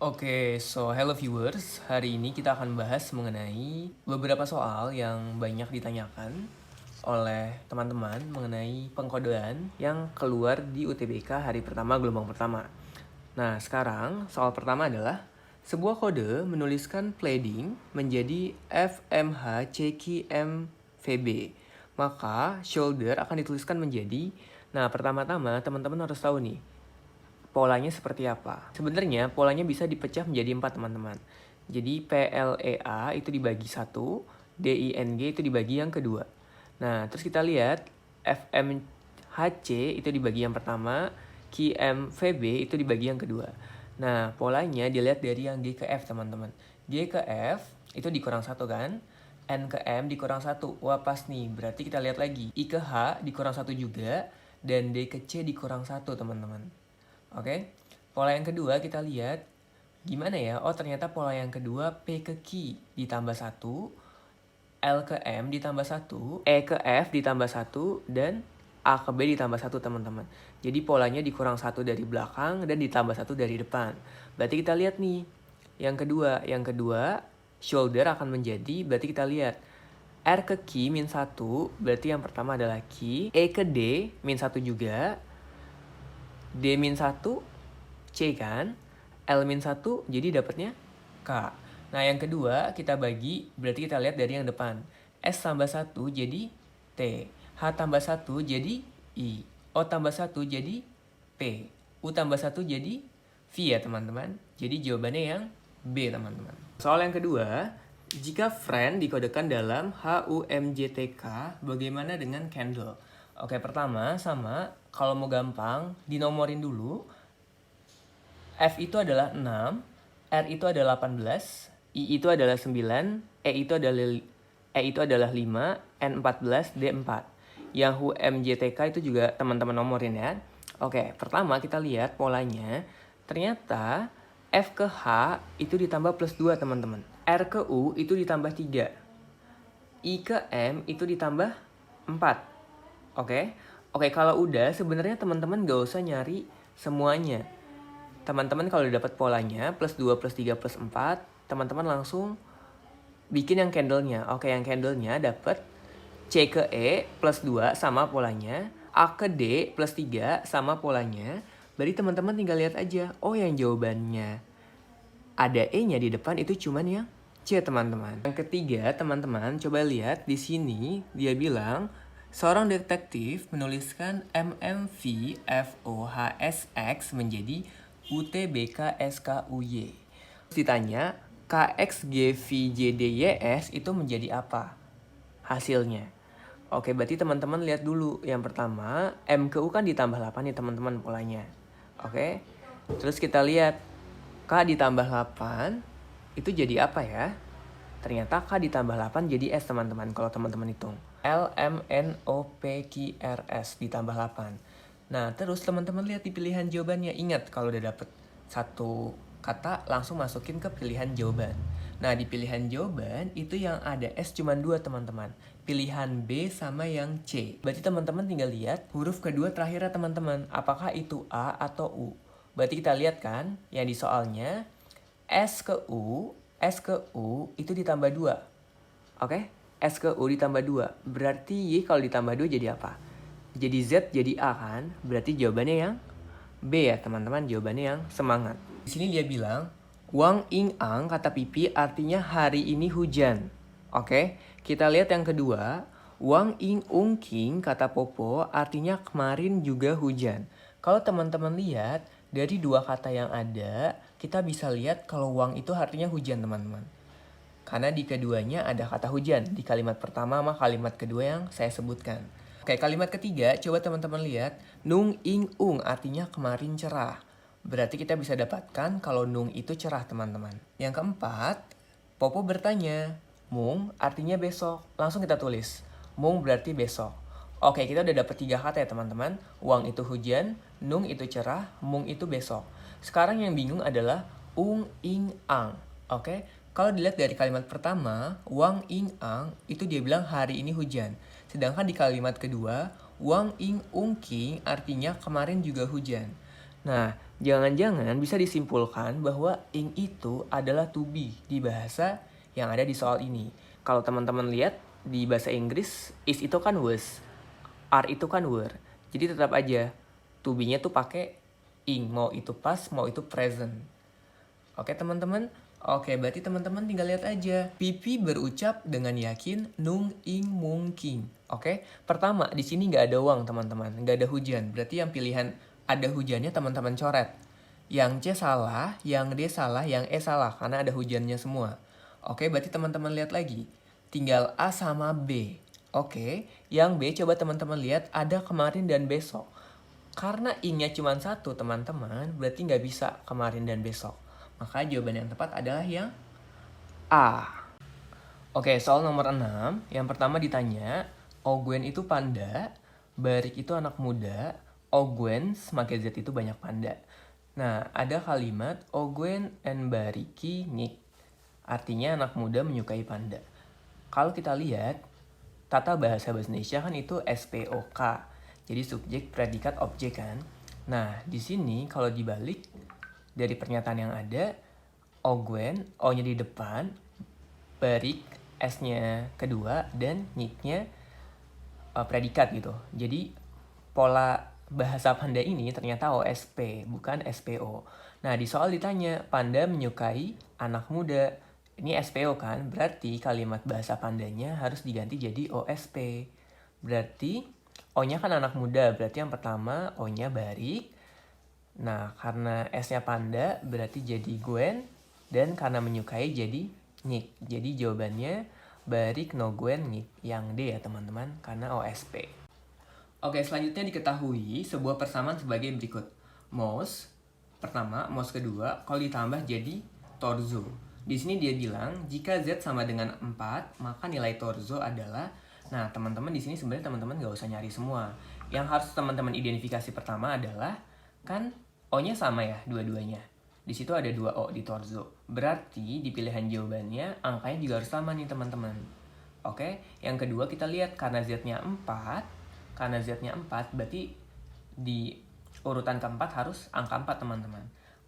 Hello viewers. Hari ini kita akan bahas mengenai beberapa soal yang banyak ditanyakan oleh teman-teman mengenai pengkodean yang keluar di UTBK hari pertama gelombang pertama. Nah, sekarang soal pertama adalah sebuah kode menuliskan pleading menjadi FMHCQMVB. Maka shoulder akan dituliskan menjadi, nah pertama-tama teman-teman harus tahu nih, polanya seperti apa. Sebenarnya polanya bisa dipecah menjadi 4 teman-teman. Jadi PLEA itu dibagi 1, DING itu dibagi yang kedua. Nah, terus kita lihat FMHC itu dibagi yang pertama, QMVB itu dibagi yang kedua. Nah, polanya dilihat dari yang G ke F, teman-teman. G ke F itu dikurang 1 kan? N ke M dikurang 1. Wah, pas nih. Berarti kita lihat lagi. I ke H dikurang 1 juga. Dan D ke C dikurang 1, teman-teman. Oke, pola yang kedua kita lihat gimana ya? Oh, ternyata pola yang kedua P ke Q ditambah 1, L ke M ditambah 1, E ke F ditambah 1, dan A ke B ditambah 1, teman-teman. Jadi polanya dikurang 1 dari belakang dan ditambah 1 dari depan. Berarti kita lihat nih, yang kedua shoulder akan menjadi, berarti kita lihat R ke Q min 1, berarti yang pertama adalah Q, E ke D min 1 juga, D-1 C kan, L-1 jadi dapatnya K. Nah yang kedua kita bagi, berarti kita lihat dari yang depan. S tambah 1 jadi T, H tambah 1 jadi I, O tambah 1 jadi P, U tambah 1 jadi V ya teman-teman. Jadi jawabannya yang B, teman-teman. Soal yang kedua, jika friend dikodekan dalam HUMJTK, bagaimana dengan candle? Oke, pertama sama, kalau mau gampang, dinomorin dulu. F itu adalah 6, R itu adalah 18, I itu adalah 9, E itu adalah 5, N 14, D 4. Yang HUMJTK itu juga teman-teman nomorin ya. Oke, pertama kita lihat polanya. Ternyata F ke H itu ditambah plus 2, teman-teman. R ke U itu ditambah 3. I ke M itu ditambah 4. Oke, kalau udah sebenarnya teman-teman gak usah nyari semuanya. Teman-teman kalau udah dapat polanya plus 2 plus 3 plus 4, teman-teman langsung bikin yang candle-nya. Oke, yang candle-nya dapat C ke E plus 2 sama polanya, A ke D plus 3 sama polanya. Berarti teman-teman tinggal lihat aja. Oh, yang jawabannya ada E-nya di depan itu cuman yang C, teman-teman. Yang ketiga, teman-teman coba lihat di sini dia bilang seorang detektif menuliskan MMVFOHSX menjadi UTBKSKUY. Terus ditanya KXGVJDYS itu menjadi apa hasilnya? Oke, berarti teman-teman lihat dulu. Yang pertama, M ke U kan ditambah 8 nih teman-teman polanya. Oke, terus kita lihat K ditambah 8 itu jadi apa ya? Ternyata K ditambah 8 jadi S, teman-teman, kalau teman-teman hitung. LMNOPQRS ditambah 8. Nah, terus teman-teman lihat di pilihan jawabannya. Ingat, kalau udah dapet satu kata, langsung masukin ke pilihan jawaban. Nah, di pilihan jawaban, itu yang ada S cuma 2, teman-teman. Pilihan B sama yang C. Berarti teman-teman tinggal lihat huruf kedua terakhirnya, teman-teman. Apakah itu A atau U? Berarti kita lihat kan, yang di soalnya, S ke U itu ditambah 2. Oke? S ke U ditambah 2. Berarti Y kalau ditambah 2 jadi apa? Jadi Z jadi A kan? Berarti jawabannya yang B ya teman-teman. Jawabannya yang semangat. Di sini dia bilang, Wang Ing Ang kata Pipi artinya hari ini hujan. Oke? Kita lihat yang kedua. Wang Ing Ung King kata Popo artinya kemarin juga hujan. Kalau teman-teman lihat, dari dua kata yang ada, kita bisa lihat kalau Wang itu artinya hujan, teman-teman. Karena di keduanya ada kata hujan, di kalimat pertama sama kalimat kedua yang saya sebutkan. Oke, kalimat ketiga, coba teman-teman lihat. Nung ing ung artinya kemarin cerah. Berarti kita bisa dapatkan kalau nung itu cerah, teman-teman. Yang keempat, Popo bertanya, Mung artinya besok. Langsung kita tulis, Mung berarti besok. Oke, kita udah dapet 3 kata ya teman-teman. Wang itu hujan, Nung itu cerah, Mung itu besok. Sekarang yang bingung adalah Ung ing ang. Oke, kalau dilihat dari kalimat pertama, Wang Ing Ang itu dia bilang hari ini hujan. Sedangkan di kalimat kedua, Wang Ing Ung King artinya kemarin juga hujan. Nah, Jangan-jangan bisa disimpulkan bahwa ing itu adalah to be di bahasa yang ada di soal ini. Kalau teman-teman lihat di bahasa Inggris, is itu kan was, are itu kan were. Jadi tetap aja to be-nya tuh pakai ing, mau itu past, mau itu present. Oke teman-teman? Oke, berarti teman-teman tinggal lihat aja. Pipi berucap dengan yakin nung ing mungkin. Oke, pertama di sini nggak ada uang teman-teman, nggak ada hujan. Berarti yang pilihan ada hujannya teman-teman coret. Yang C salah, yang D salah, yang E salah karena ada hujannya semua. Oke, berarti teman-teman lihat lagi. Tinggal A sama B. Oke, yang B coba teman-teman lihat ada kemarin dan besok. Karena ing-nya cuma satu teman-teman, berarti nggak bisa kemarin dan besok. Maka jawaban yang tepat adalah yang A. Oke, soal nomor 6. Yang pertama ditanya, Ogwen itu panda, Barik itu anak muda, Ogwen pakai Z itu banyak panda. Nah, ada kalimat Ogwen and Bariki Nick. Artinya anak muda menyukai panda. Kalau kita lihat, tata bahasa Indonesia kan itu SPOK. Jadi subjek, predikat, objek kan. Nah, di sini kalau dibalik dari pernyataan yang ada, Ogwen, O-nya di depan, Barik, S-nya kedua, dan Nick-nya predikat gitu. Jadi pola bahasa panda ini ternyata OSP, bukan SPO. Nah, di soal ditanya, panda menyukai anak muda. Ini SPO kan, berarti kalimat bahasa pandanya harus diganti jadi OSP. Berarti O-nya kan anak muda, berarti yang pertama O-nya Barik. Nah, karena S-nya panda, berarti jadi Gwen. Dan karena menyukai jadi Nick. Jadi jawabannya Barik no Gwen Nick. Yang D ya teman-teman, karena OSP. Oke, selanjutnya diketahui sebuah persamaan sebagai berikut. Mouse, pertama, mouse kedua, kalau ditambah jadi torso. Di sini dia bilang, jika Z sama dengan 4, maka nilai torso adalah... Nah, teman-teman di sini sebenarnya teman-teman gak usah nyari semua. Yang harus teman-teman identifikasi pertama adalah, kan O-nya sama ya, dua-duanya. Di situ ada 2 O di torso. Berarti di pilihan jawabannya, angkanya juga harus sama nih teman-teman. Oke, yang kedua kita lihat karena Z-nya 4, karena Z-nya 4, berarti di urutan keempat harus angka 4, teman-teman.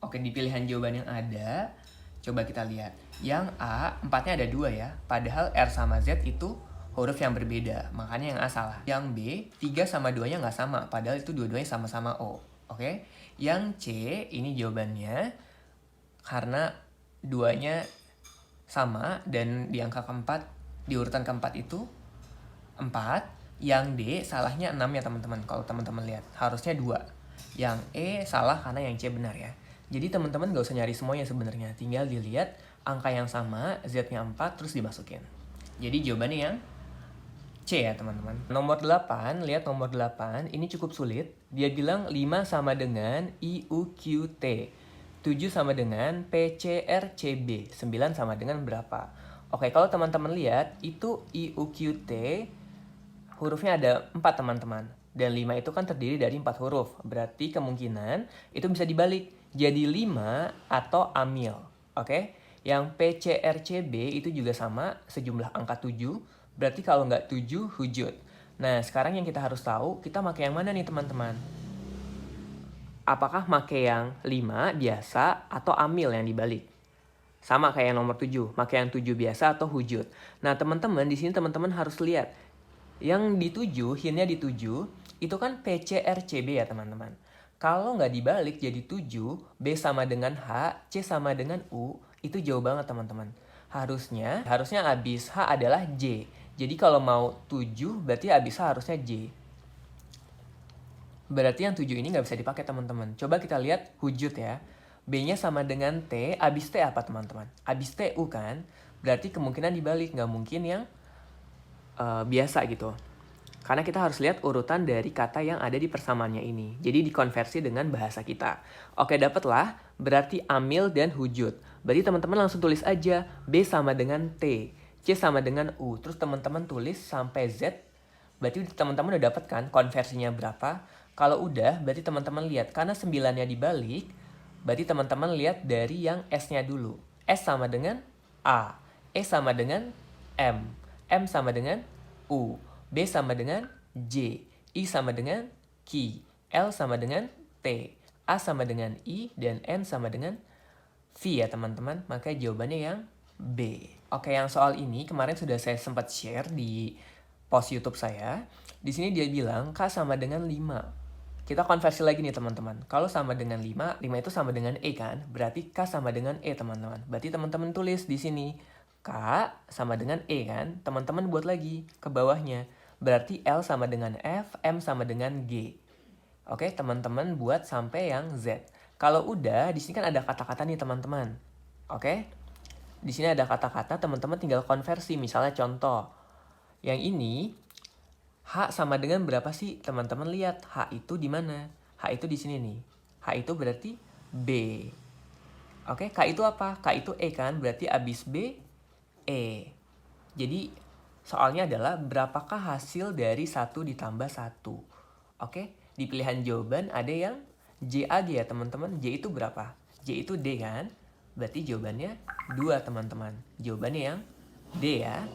Oke, di pilihan jawaban yang ada, coba kita lihat. Yang A, 4-nya ada 2 ya. Padahal R sama Z itu huruf yang berbeda. Makanya yang A salah. Yang B, 3 sama 2-nya nggak sama. Padahal itu dua-duanya sama-sama O. Oke. Yang C, ini jawabannya. Karena 2-nya sama dan di angka keempat, di urutan keempat itu 4. Yang D salahnya 6 ya teman-teman. Kalau teman-teman lihat harusnya 2. Yang E salah karena yang C benar ya. Jadi teman-teman gak usah nyari semuanya sebenarnya. Tinggal dilihat angka yang sama, Z-nya 4 terus dimasukin. Jadi jawabannya yang C ya teman-teman. Nomor 8, lihat nomor 8. Ini cukup sulit. Dia bilang 5 sama dengan IUQT. 7 sama dengan PCRCB. 9 sama dengan berapa? Oke, kalau teman-teman lihat itu IUQT hurufnya ada 4 teman-teman. Dan 5 itu kan terdiri dari 4 huruf. Berarti kemungkinan itu bisa dibalik. Jadi 5 atau amil. Oke? Yang PCRCB itu juga sama sejumlah angka 7. Berarti kalau nggak 7, hujud. Nah, sekarang yang kita harus tahu, kita pakai yang mana nih teman-teman? Apakah pakai yang 5 biasa atau amil yang dibalik? Sama kayak yang nomor 7, pakai yang 7 biasa atau hujud. Nah, teman-teman di sini teman-teman harus lihat. Yang di 7, hintnya di 7, itu kan PCRCB ya teman-teman. Kalau nggak dibalik jadi 7, B sama dengan H, C sama dengan U, itu jauh banget teman-teman. Harusnya abis H adalah J. Jadi kalau mau 7, berarti abis H harusnya J. Berarti yang 7 ini nggak bisa dipakai teman-teman. Coba kita lihat hujud ya. B-nya sama dengan T, abis T apa teman-teman? Abis T U kan? Berarti kemungkinan dibalik, nggak mungkin yang biasa gitu. Karena kita harus lihat urutan dari kata yang ada di persamaannya ini. Jadi dikonversi dengan bahasa kita. Oke, dapatlah berarti amil dan hujud. Berarti teman-teman langsung tulis aja B sama dengan T, C sama dengan U. Terus teman-teman tulis sampai Z. Berarti teman-teman udah dapat kan konversinya berapa? Kalau udah, berarti teman-teman lihat. Karena 9-nya dibalik, berarti teman-teman lihat dari yang S-nya dulu. S sama dengan A, E sama dengan M, M sama dengan U, B sama dengan J, I sama dengan Q, L sama dengan T, A sama dengan I dan N sama dengan V ya teman-teman. Maka jawabannya yang B. Oke, yang soal ini kemarin sudah saya sempat share di post YouTube saya. Di sini dia bilang K sama dengan 5. Kita konversi lagi nih teman-teman. Kalau sama dengan 5, 5 itu sama dengan E kan? Berarti K sama dengan E teman-teman. Berarti teman-teman tulis di sini K sama dengan E kan? Teman-teman buat lagi ke bawahnya. Berarti L sama dengan F, M sama dengan G. Oke, teman-teman buat sampai yang Z. Kalau udah, di sini kan ada kata-kata nih teman-teman. Oke? Di sini ada kata-kata, teman-teman tinggal konversi. Misalnya contoh. Yang ini H sama dengan berapa sih? Teman-teman lihat H itu di mana? H itu di sini nih. H itu berarti B. Oke, K itu apa? K itu E kan? Berarti abis B, E. Jadi soalnya adalah berapakah hasil dari 1 ditambah 1. Oke, di pilihan jawaban ada yang JAG ya teman-teman. J itu berapa? J itu D kan? Berarti jawabannya 2 teman-teman. Jawabannya yang D ya.